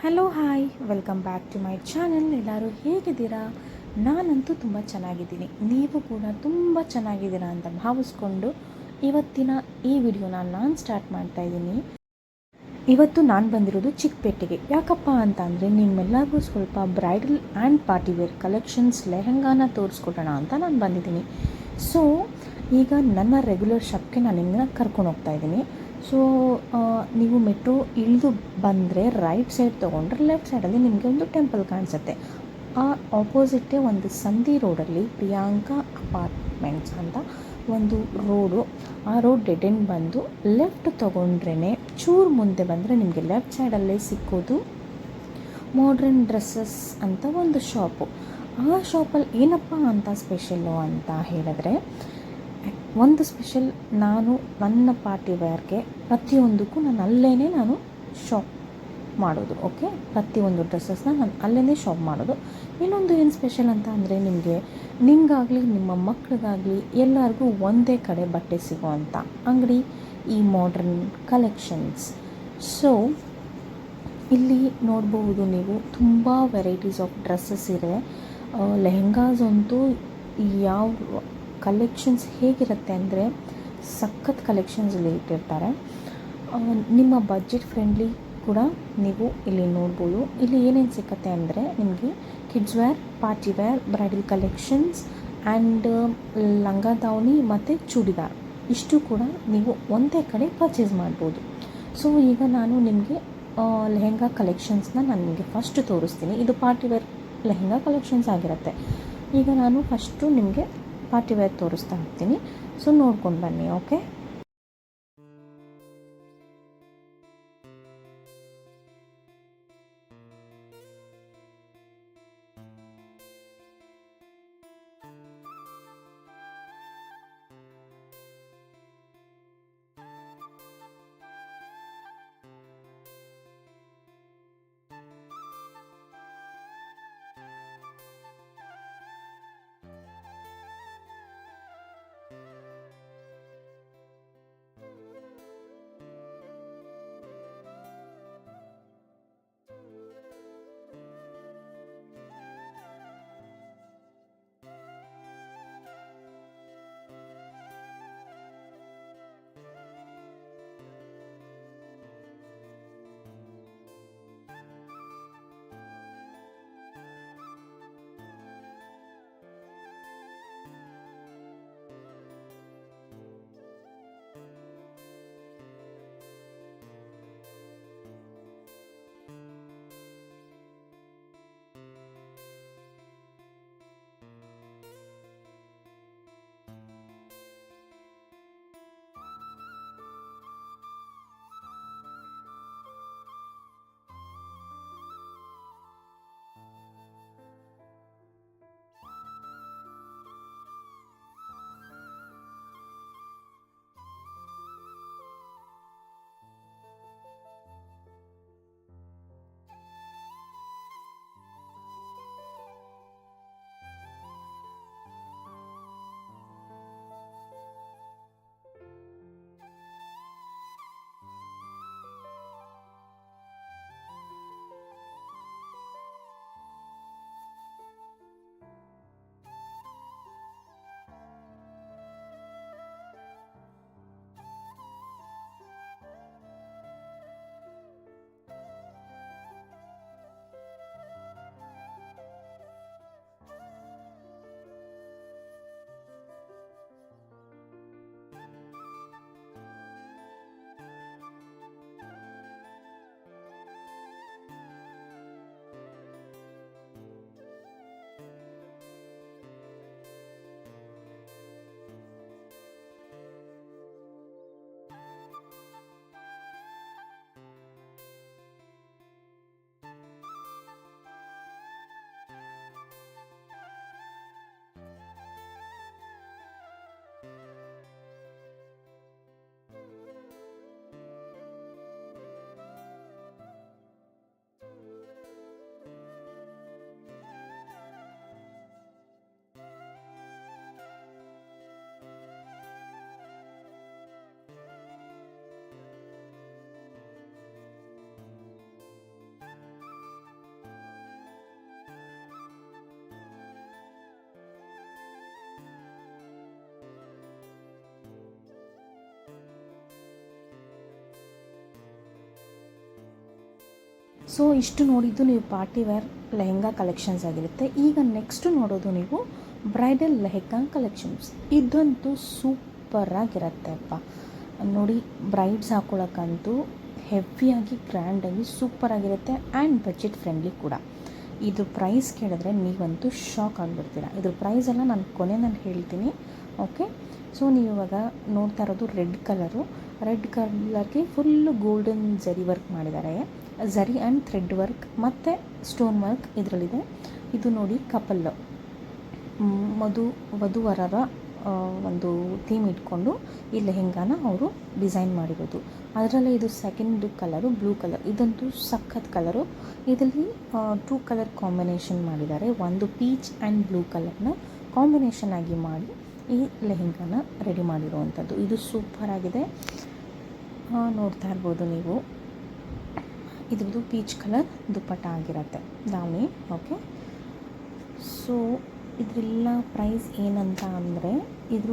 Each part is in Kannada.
Hello hi welcome back to my channel. ಎಲ್ಲರೂ ಹೇಗಿದ್ದೀರಾ? ನಾನಂತೂ ತುಂಬ ಚೆನ್ನಾಗಿದ್ದೀನಿ. ನೀವು ಕೂಡ ತುಂಬ ಚೆನ್ನಾಗಿದ್ದೀರಾ ಅಂತ ಭಾವಿಸ್ಕೊಂಡು ಇವತ್ತಿನ ಈ ವಿಡಿಯೋನ ನಾನು ಸ್ಟಾರ್ಟ್ ಮಾಡ್ತಾ ಇದ್ದೀನಿ. ಇವತ್ತು ನಾನು ಬಂದಿರೋದು ಚಿಕ್ಕಪೇಟೆಗೆ. ಯಾಕಪ್ಪ ಅಂತ ಅಂದರೆ ನಿಮ್ಮೆಲ್ಲರಿಗೂ ಸ್ವಲ್ಪ bridal and party wear collections ಲೆಹಂಗಾನ ತೋರಿಸ್ಕೊಡೋಣ ಅಂತ ನಾನು ಬಂದಿದ್ದೀನಿ. ಸೊ ಈಗ ನನ್ನ ರೆಗ್ಯುಲರ್ ಶಾಪ್ಗೆ ನಾನು ನಿಮ್ಮನ್ನ ಕರ್ಕೊಂಡು ಹೋಗ್ತಾ ಇದ್ದೀನಿ. ಸೊ ನೀವು ಮೆಟ್ರೋ ಇಳಿದು ಬಂದರೆ ರೈಟ್ ಸೈಡ್ ತೊಗೊಂಡ್ರೆ ಲೆಫ್ಟ್ ಸೈಡಲ್ಲಿ ನಿಮಗೆ ಒಂದು ಟೆಂಪಲ್ ಕಾಣಿಸುತ್ತೆ. ಆ ಆಪೋಸಿಟ್ಟೇ ಒಂದು ಸಂಧಿ ರೋಡಲ್ಲಿ ಪ್ರಿಯಾಂಕಾ ಅಪಾರ್ಟ್ಮೆಂಟ್ಸ್ ಅಂತ ಒಂದು ರೋಡು. ಆ ರೋಡ್ ಡೆಡ್ ಎಂಡ್ ಬಂದು ಲೆಫ್ಟ್ ತೊಗೊಂಡ್ರೇ ಚೂರು ಮುಂದೆ ಬಂದರೆ ನಿಮಗೆ ಲೆಫ್ಟ್ ಸೈಡಲ್ಲೇ ಸಿಕ್ಕೋದು ಮಾಡ್ರನ್ ಡ್ರೆಸ್ಸಸ್ ಅಂತ ಒಂದು ಶಾಪು. ಆ ಶಾಪಲ್ಲಿ ಏನಪ್ಪ ಅಂತ ಸ್ಪೆಷಲ್ಲು ಅಂತ ಹೇಳಿದ್ರೆ, ಒಂದು ಸ್ಪೆಷಲ್, ನಾನು ನನ್ನ ಪಾರ್ಟಿ ವೇರ್ಗೆ ಪ್ರತಿಯೊಂದಕ್ಕೂ ನಾನು ಶಾಪ್ ಮಾಡೋದು. ಓಕೆ, ಪ್ರತಿಯೊಂದು ಡ್ರೆಸ್ಸಸ್ನ ನಾನು ಅಲ್ಲೇ ಶಾಪ್ ಮಾಡೋದು. ಇನ್ನೊಂದು ಏನು ಸ್ಪೆಷಲ್ ಅಂತ ಅಂದರೆ ನಿಮಗಾಗಲಿ ನಿಮ್ಮ ಮಕ್ಕಳಿಗಾಗಲಿ ಎಲ್ಲರಿಗೂ ಒಂದೇ ಕಡೆ ಬಟ್ಟೆ ಸಿಗೋವಂಥ ಅಂಗಡಿ ಈ ಮಾಡ್ರನ್ ಕಲೆಕ್ಷನ್ಸ್. ಸೊ ಇಲ್ಲಿ ನೋಡಬಹುದು ನೀವು ತುಂಬ ವೆರೈಟೀಸ್ ಆಫ್ ಡ್ರೆಸ್ಸಸ್ ಇದೆ. ಲೆಹೆಂಗಾಸ್ ಅಂತೂ ಯಾವ ಕಲೆಕ್ಷನ್ಸ್ ಹೇಗಿರುತ್ತೆ ಅಂದರೆ ಸಖತ್ ಕಲೆಕ್ಷನ್ಸ್ ಇಲ್ಲಿ ಇಟ್ಟಿರ್ತಾರೆ. ನಿಮ್ಮ ಬಜೆಟ್ ಫ್ರೆಂಡ್ಲಿ ಕೂಡ ನೀವು ಇಲ್ಲಿ ನೋಡ್ಬೋದು. ಇಲ್ಲಿ ಏನೇನು ಸಿಕ್ಕತ್ತೆ ಅಂದರೆ ನಿಮಗೆ kids wear, party wear, bridal collections and ಲಂಗ ದಾವಣಿ ಮತ್ತು ಚೂಡಿದಾರ್, ಇಷ್ಟು ಕೂಡ ನೀವು ಒಂದೇ ಕಡೆ ಪರ್ಚೇಸ್ ಮಾಡ್ಬೋದು. ಸೊ ಈಗ ನಾನು ನಿಮಗೆ ಲೆಹೆಂಗಾ ಕಲೆಕ್ಷನ್ಸ್ನ ನಾನು ನಿಮಗೆ ಫಸ್ಟ್ ತೋರಿಸ್ತೀನಿ. ಇದು ಪಾರ್ಟಿ ವೇರ್ ಲೆಹೆಂಗಾ ಕಲೆಕ್ಷನ್ಸ್ ಆಗಿರುತ್ತೆ. ಈಗ ನಾನು ಫಸ್ಟು ನಿಮಗೆ ಪಾರ್ಟಿ ವೇರ್ ತೋರಿಸ್ತಾ ಹೋಗ್ತೀನಿ. ಸೊ ನೋಡ್ಕೊಂಡು ಬನ್ನಿ. ಓಕೆ, ಸೊ ಇಷ್ಟು ನೋಡಿದ್ದು ನೀವು ಪಾರ್ಟಿ ವೇರ್ ಲೆಹೆಂಗಾ ಕಲೆಕ್ಷನ್ಸ್ ಆಗಿರುತ್ತೆ. ಈಗ ನೆಕ್ಸ್ಟ್ ನೋಡೋದು ನೀವು ಬ್ರೈಡಲ್ ಲೆಹೆಂಗಾ ಕಲೆಕ್ಷನ್ಸ್. ಇದಂತೂ ಸೂಪರಾಗಿರುತ್ತೆ ಅಪ್ಪ. ನೋಡಿ, ಬ್ರೈಡ್ಸ್ ಹಾಕ್ಕೊಳ್ಳೋಕ್ಕಂತೂ ಹೆವಿಯಾಗಿ ಗ್ರ್ಯಾಂಡಾಗಿ ಸೂಪರಾಗಿರುತ್ತೆ ಆ್ಯಂಡ್ ಬಜೆಟ್ ಫ್ರೆಂಡ್ಲಿ ಕೂಡ. ಇದು ಪ್ರೈಸ್ ಕೇಳಿದ್ರೆ ನೀವಂತೂ ಶಾಕ್ ಆಗಿಬಿಡ್ತೀರ. ಇದ್ರ ಪ್ರೈಸ್ ಎಲ್ಲ ನಾನು ಕೊನೆಯಲ್ಲಿ ಹೇಳ್ತೀನಿ. ಓಕೆ, ಸೊ ನೀವು ಇವಾಗ ನೋಡ್ತಾ ಇರೋದು ರೆಡ್ ಕಲರ್ಗೆ ಫುಲ್ಲು ಗೋಲ್ಡನ್ ಜರಿ ವರ್ಕ್ ಮಾಡಿದ್ದಾರೆ. ಜರಿ ಆ್ಯಂಡ್ ಥ್ರೆಡ್ ವರ್ಕ್ ಮತ್ತು ಸ್ಟೋನ್ ವರ್ಕ್ ಇದರಲ್ಲಿದೆ. ಇದು ನೋಡಿ ಕಪಲ್ಲು ವಧುವರರ ಒಂದು ಥೀಮ್ ಇಟ್ಕೊಂಡು ಈ ಲೆಹೆಂಗಾನ ಅವರು ಡಿಸೈನ್ ಮಾಡಿರೋದು. ಅದರಲ್ಲೇ ಇದು ಸೆಕೆಂಡ್ ಕಲರು ಬ್ಲೂ ಕಲರ್. ಇದಂತೂ ಸಖತ್ ಕಲರು. ಇದರಲ್ಲಿ 2 ಕಲರ್ ಕಾಂಬಿನೇಷನ್ ಮಾಡಿದ್ದಾರೆ. ಒಂದು ಪೀಚ್ ಆ್ಯಂಡ್ ಬ್ಲೂ ಕಲರ್ನ ಕಾಂಬಿನೇಷನ್ ಆಗಿ ಮಾಡಿ ಈ ಲೆಹೆಂಗಾನ ರೆಡಿ ಮಾಡಿರುವಂಥದ್ದು. ಇದು ಸೂಪರಾಗಿದೆ, ನೋಡ್ತಾ ಇರ್ಬೋದು ನೀವು. ಇದ್ರದ್ದು ಪೀಚ್ ಕಲರ್ ದುಪ್ಪಟ್ಟ ಆಗಿರುತ್ತೆ, ದಾವಣಿ. ಓಕೆ, ಸೊ ಇದರೆಲ್ಲ ಪ್ರೈಸ್ ಏನಂತ ಅಂದರೆ ಇದ್ರ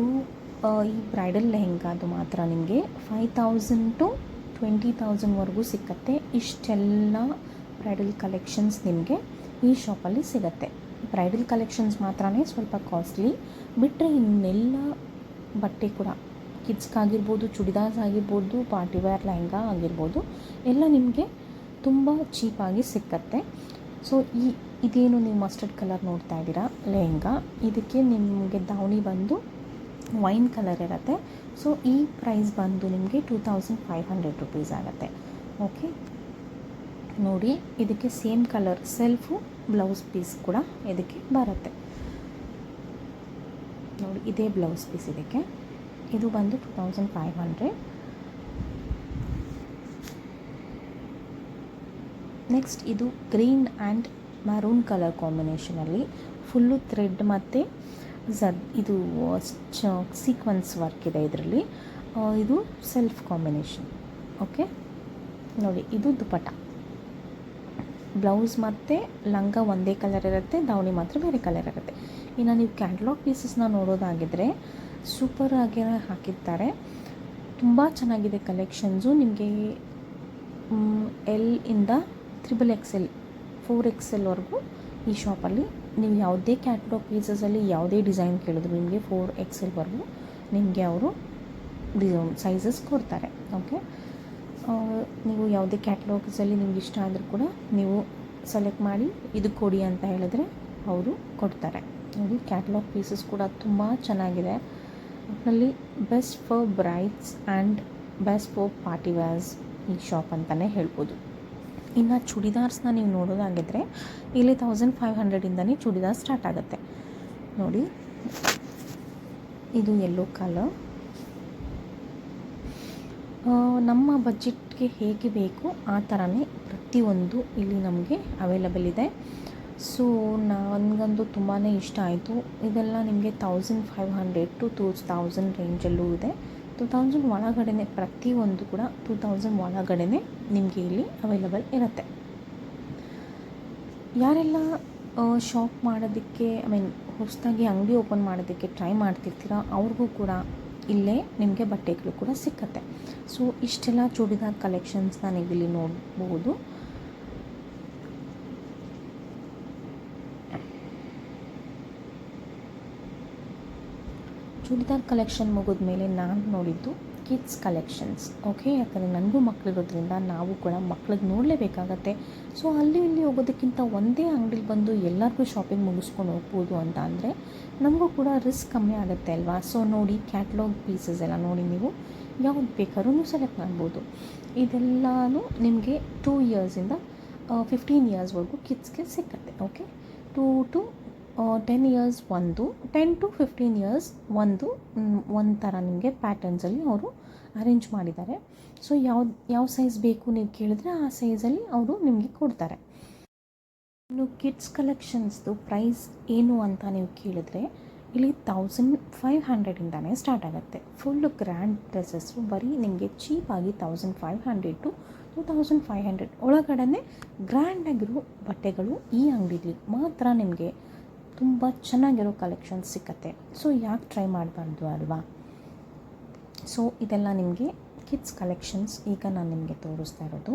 ಈ ಬ್ರೈಡಲ್ ಲೆಹೆಂಗಾದು ಮಾತ್ರ ನಿಮಗೆ 5,000 to 20,000ವರೆಗೂ ಸಿಕ್ಕತ್ತೆ. ಇಷ್ಟೆಲ್ಲ ಬ್ರೈಡಲ್ ಕಲೆಕ್ಷನ್ಸ್ ನಿಮಗೆ ಈ ಶಾಪಲ್ಲಿ ಸಿಗುತ್ತೆ. ಬ್ರೈಡಲ್ ಕಲೆಕ್ಷನ್ಸ್ ಮಾತ್ರನೇ ಸ್ವಲ್ಪ ಕಾಸ್ಟ್ಲಿ, ಬಿಟ್ಟರೆ ಇನ್ನೆಲ್ಲ ಬಟ್ಟೆ ಕೂಡ ಕಿಡ್ಸ್ಗಾಗಿರ್ಬೋದು, ಚೂಡಿದಾರ್ಸ್ ಆಗಿರ್ಬೋದು, ಪಾರ್ಟಿ ವೇರ್ ಲೆಹೆಂಗಾ ಆಗಿರ್ಬೋದು, ಎಲ್ಲ ನಿಮಗೆ ತುಂಬ ಚೀಪಾಗಿ ಸಿಕ್ಕತ್ತೆ. ಸೊ ಇದೇನು ನೀವು ಮಸ್ಟರ್ಡ್ ಕಲರ್ ನೋಡ್ತಾ ಇದ್ದೀರಾ ಲೆಹೆಂಗಾ, ಇದಕ್ಕೆ ನಿಮಗೆ ದಾವಣಿ ಬಂದು ವೈನ್ ಕಲರ್ ಇರುತ್ತೆ. ಸೊ ಈ ಪ್ರೈಸ್ ಬಂದು ನಿಮಗೆ 2,500 ರುಪೀಸ್ ಆಗುತ್ತೆ. ಓಕೆ, ನೋಡಿ, ಇದಕ್ಕೆ same colour self blouse piece ಕೂಡ ಇದಕ್ಕೆ ಬರುತ್ತೆ. ನೋಡಿ, ಇದೇ ಬ್ಲೌಸ್ ಪೀಸ್ ಇದಕ್ಕೆ. ಇದು ಬಂದು 2,500. ನೆಕ್ಸ್ಟ್ ಇದು ಗ್ರೀನ್ ಆ್ಯಂಡ್ ಮ್ಯಾರೂನ್ ಕಲರ್ ಕಾಂಬಿನೇಷನಲ್ಲಿ ಫುಲ್ಲು ಥ್ರೆಡ್ ಮತ್ತು ಇದು ಸೀಕ್ವೆನ್ಸ್ ವರ್ಕ್ ಇದೆ ಇದರಲ್ಲಿ. ಇದು ಸೆಲ್ಫ್ ಕಾಂಬಿನೇಷನ್. ಓಕೆ, ನೋಡಿ, ಇದು ದುಪಟ್ಟ. ಬ್ಲೌಸ್ ಮತ್ತು ಲಂಗ ಒಂದೇ ಕಲರ್ ಇರುತ್ತೆ, ದಾವಣಿ ಮಾತ್ರ ಬೇರೆ ಕಲರ್ ಇರುತ್ತೆ. ಇನ್ನು ನೀವು ಕ್ಯಾಟ್ಲಾಗ್ ಪೀಸಸ್ನ ನೋಡೋದಾಗಿದ್ದರೆ ಸೂಪರ್ ಆಗಿ ಹಾಕಿರ್ತಾರೆ. ತುಂಬ ಚೆನ್ನಾಗಿದೆ ಕಲೆಕ್ಷನ್ಸು. ನಿಮಗೆ L ಇಂದ XXL 4XLವರೆಗೂ ಈ ಶಾಪಲ್ಲಿ ನೀವು ಯಾವುದೇ ಕ್ಯಾಟ್ಲಾಗ್ ಪೀಸಸಲ್ಲಿ ಯಾವುದೇ ಡಿಸೈನ್ ಕೇಳಿದ್ರು ನಿಮಗೆ 4XLವರೆಗೂ ನಿಮಗೆ ಅವರು ಸೈಜಸ್ ಕೊಡ್ತಾರೆ. ಓಕೆ, ನೀವು ಯಾವುದೇ ಕ್ಯಾಟ್ಲಾಗ್ಸಲ್ಲಿ ನಿಮ್ಗೆ ಇಷ್ಟ ಆದರೂ ಕೂಡ ನೀವು ಸೆಲೆಕ್ಟ್ ಮಾಡಿ ಇದು ಕೊಡಿ ಅಂತ ಹೇಳಿದ್ರೆ ಅವರು ಕೊಡ್ತಾರೆ. ನೋಡಿ, ಕ್ಯಾಟ್ಲಾಗ್ ಪೀಸಸ್ ಕೂಡ ತುಂಬ ಚೆನ್ನಾಗಿದೆ. ಒಟ್ಟಿನಲ್ಲಿ best for Bryde's and best for party wares ಈ ಶಾಪ್ ಅಂತಲೇ ಹೇಳ್ಬೋದು. ಇನ್ನು ಚೂಡಿದಾರ್ಸ್ನ ನೀವು ನೋಡೋದಾಗಿದ್ದರೆ ಇಲ್ಲಿ 1,500ಇಂದನೇ ಚೂಡಿದಾರ್ ಸ್ಟಾರ್ಟ್ ಆಗುತ್ತೆ. ನೋಡಿ, ಇದು ಯೆಲ್ಲೋ ಕಲರ್. ನಮ್ಮ ಬಜೆಟ್ಗೆ ಹೇಗೆ ಬೇಕು ಆ ಥರನೇ ಪ್ರತಿಯೊಂದು ಇಲ್ಲಿ ನಮಗೆ ಅವೈಲಬಲ್ ಇದೆ. ಸೊ ನನಗಂತೂ ತುಂಬಾ ಇಷ್ಟ ಆಯಿತು. ಇದೆಲ್ಲ ನಿಮಗೆ 1,500 to 2,000 ರೇಂಜಲ್ಲೂ ಇದೆ. 2,000 ಒಳಗಡೆ ಪ್ರತಿಯೊಂದು ಕೂಡ 2,000 ಒಳಗಡೆ ನಿಮಗೆ ಇಲ್ಲಿ ಅವೈಲಬಲ್ ಇರುತ್ತೆ. ಯಾರೆಲ್ಲ ಶಾಪ್ ಮಾಡೋದಕ್ಕೆ ಹೊಸದಾಗಿ ಅಂಗಡಿ ಓಪನ್ ಮಾಡೋದಕ್ಕೆ ಟ್ರೈ ಮಾಡ್ತಿರ್ತೀರ ಅವ್ರಿಗೂ ಕೂಡ ಇಲ್ಲೇ ನಿಮಗೆ ಬಟ್ಟೆಗಳು ಕೂಡ ಸಿಕ್ಕತ್ತೆ. ಸೊ ಇಷ್ಟೆಲ್ಲ ಚೂಡಿದಾರ್ ಕಲೆಕ್ಷನ್ಸ್ನ ನೀವು ಇಲ್ಲಿ ನೋಡಬಹುದು. ಚೂಡಿದಾರ್ ಕಲೆಕ್ಷನ್ ಮುಗಿದ ಮೇಲೆ ನಾನು ನೋಡಿದ್ದು ಕಿಡ್ಸ್ ಕಲೆಕ್ಷನ್ಸ್. ಓಕೆ, ಯಾಕಂದರೆ ನನಗೂ ಮಕ್ಕಳಿರೋದ್ರಿಂದ ನಾವು ಕೂಡ ಮಕ್ಳಿಗೆ ನೋಡಲೇಬೇಕಾಗತ್ತೆ. ಸೊ ಅಲ್ಲಿ ಇಲ್ಲಿ ಹೋಗೋದಕ್ಕಿಂತ ಒಂದೇ ಅಂಗಡಿಲಿ ಬಂದು ಎಲ್ಲರಿಗೂ ಶಾಪಿಂಗ್ ಮುಗಿಸ್ಕೊಂಡು ಹೋಗ್ಬೋದು ಅಂತ ಅಂದರೆ ನಮಗೂ ಕೂಡ ರಿಸ್ಕ್ ಕಮ್ಮಿ ಆಗುತ್ತೆ ಅಲ್ವಾ. ಸೊ ನೋಡಿ, ಕ್ಯಾಟ್ಲಾಗ್ ಪೀಸಸ್ ಎಲ್ಲ ನೋಡಿ ನೀವು ಯಾವ್ದು ಬೇಕಾದ್ರೂ ನೀವು ಸೆಲೆಕ್ಟ್ ಮಾಡ್ಬೋದು. ಇದೆಲ್ಲನೂ ನಿಮಗೆ 2 ಇಯರ್ಸಿಂದ 15 ಇಯರ್ಸ್ವರೆಗೂ ಕಿಡ್ಸ್ಗೆ ಸಿಕ್ಕತ್ತೆ. ಓಕೆ, 2 to 10 ಇಯರ್ಸ್ ಒಂದು, 10 to 15 ಇಯರ್ಸ್ ಒಂದು ಥರ ನಿಮಗೆ ಪ್ಯಾಟರ್ನ್ಸಲ್ಲಿ ಅವರು ಅರೇಂಜ್ ಮಾಡಿದ್ದಾರೆ. ಸೊ ಯಾವ ಸೈಜ್ ಬೇಕು ನೀವು ಕೇಳಿದ್ರೆ ಆ ಸೈಜಲ್ಲಿ ಅವರು ನಿಮಗೆ ಕೊಡ್ತಾರೆ. ಇನ್ನು ಕಿಡ್ಸ್ ಕಲೆಕ್ಷನ್ಸ್ದು ಪ್ರೈಸ್ ಏನು ಅಂತ ನೀವು ಕೇಳಿದ್ರೆ ಇಲ್ಲಿ 1,500ಇಂದನೇ ಸ್ಟಾರ್ಟ್ ಆಗುತ್ತೆ. ಫುಲ್ಲು ಗ್ರ್ಯಾಂಡ್ ಡ್ರೆಸ್ಸಸ್ಸು ಬರೀ ನಿಮಗೆ ಚೀಪಾಗಿ 1,500 to 2,500 ಒಳಗಡೆ ಗ್ರ್ಯಾಂಡಾಗಿರೋ ಬಟ್ಟೆಗಳು ಈ ಅಂಗಡಿಲಿ ಮಾತ್ರ ನಿಮಗೆ ತುಂಬ ಚೆನ್ನಾಗಿರೋ ಕಲೆಕ್ಷನ್ಸ್ ಸಿಕ್ಕತ್ತೆ. ಸೊ ಯಾಕೆ ಟ್ರೈ ಮಾಡಬಾರ್ದು ಅಲ್ವಾ. ಸೊ ಇದೆಲ್ಲ ನಿಮಗೆ ಕಿಡ್ಸ್ ಕಲೆಕ್ಷನ್ಸ್ ಈಗ ನಾನು ನಿಮಗೆ ತೋರಿಸ್ತಾ ಇರೋದು.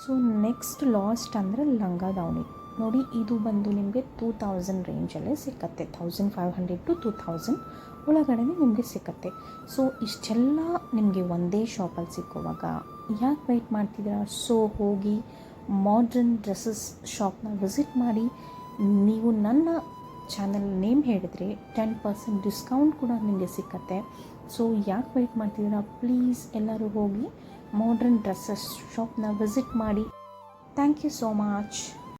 ಸೊ ನೆಕ್ಸ್ಟ್ ಲಾಸ್ಟ್ ಅಂದರೆ ಲಂಗ ದಾವಣಿ ನೋಡಿ, ಇದು ಬಂದು ನಿಮಗೆ 2000 ರೇಂಜಲ್ಲೇ ಸಿಕ್ಕತ್ತೆ. 1500 to 2000 ಒಳಗಡೆ ನಿಮಗೆ ಸಿಕ್ಕತ್ತೆ. ಸೊ ಇಷ್ಟೆಲ್ಲ ನಿಮಗೆ ಒಂದೇ ಶಾಪಲ್ಲಿ ಸಿಕ್ಕುವಾಗ ಯಾಕೆ ವೆಯ್ಟ್ ಮಾಡ್ತಿದ್ದೀರಾ? ಸೊ ಹೋಗಿ ಮಾಡ್ರನ್ ಡ್ರೆಸ್ಸಸ್ ಶಾಪ್ನ ವಿಸಿಟ್ ಮಾಡಿ. ನೀವು ನನ್ನ ಚಾನಲ್ ನೇಮ್ ಹೇಳಿದರೆ 10% ಡಿಸ್ಕೌಂಟ್ ಕೂಡ ನಿಮಗೆ ಸಿಕ್ಕತ್ತೆ. ಸೊ ಯಾಕೆ ವೆಯ್ಟ್ ಮಾಡ್ತಿದ್ದೀರಾ? ಪ್ಲೀಸ್ ಎಲ್ಲರೂ ಹೋಗಿ ಮಾಡ್ರನ್ ಡ್ರೆಸ್ಸಸ್ ಶಾಪ್ನ ವಿಸಿಟ್ ಮಾಡಿ. Thank you so much.